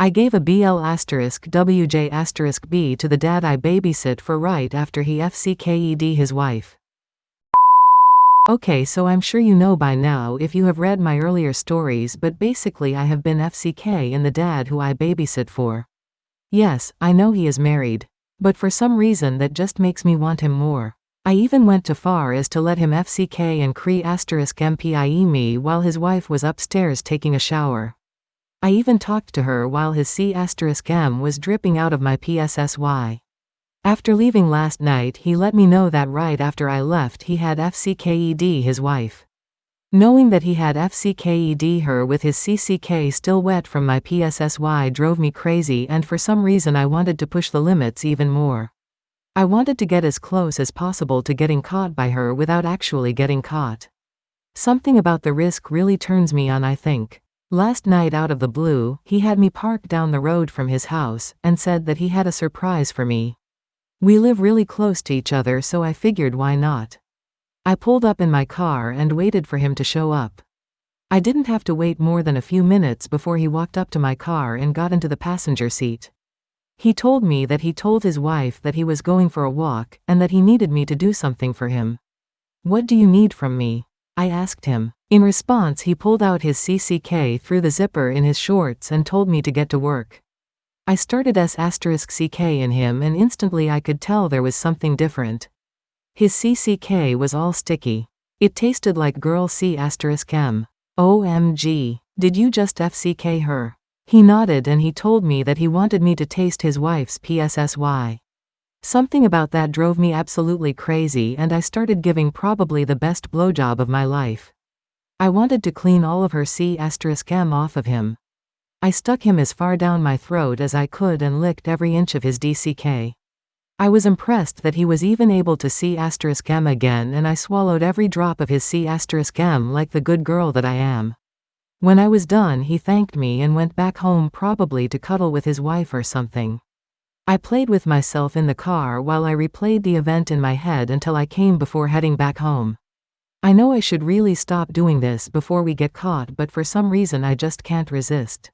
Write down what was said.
I gave a BL*WJ*B to the dad I babysit for right after he FCKED his wife. Okay, so I'm sure you know by now if you have read my earlier stories, but basically I have been FCK in the dad who I babysit for. Yes, I know he is married. But for some reason that just makes me want him more. I even went too far as to let him FCK and *MPIE me while his wife was upstairs taking a shower. I even talked to her while his C*M was dripping out of my PSSY. After leaving last night he let me know that right after I left he had FCKED his wife. Knowing that he had FCKED her with his CCK still wet from my PSSY drove me crazy, and for some reason I wanted to push the limits even more. I wanted to get as close as possible to getting caught by her without actually getting caught. Something about the risk really turns me on, I think. Last night out of the blue, he had me park down the road from his house, and said that he had a surprise for me. We live really close to each other, so I figured why not. I pulled up in my car and waited for him to show up. I didn't have to wait more than a few minutes before he walked up to my car and got into the passenger seat. He told me that he told his wife that he was going for a walk, and that he needed me to do something for him. "What do you need from me?" I asked him. In response he pulled out his CCK through the zipper in his shorts and told me to get to work. I started S*CK in him and instantly I could tell there was something different. His CCK was all sticky. It tasted like girl C*M. OMG, did you just FCK her? He nodded and he told me that he wanted me to taste his wife's PSSY. Something about that drove me absolutely crazy and I started giving probably the best blowjob of my life. I wanted to clean all of her C*M off of him. I stuck him as far down my throat as I could and licked every inch of his DCK. I was impressed that he was even able to C*M again, and I swallowed every drop of his C*M like the good girl that I am. When I was done he thanked me and went back home, probably to cuddle with his wife or something. I played with myself in the car while I replayed the event in my head until I came before heading back home. I know I should really stop doing this before we get caught, but for some reason I just can't resist.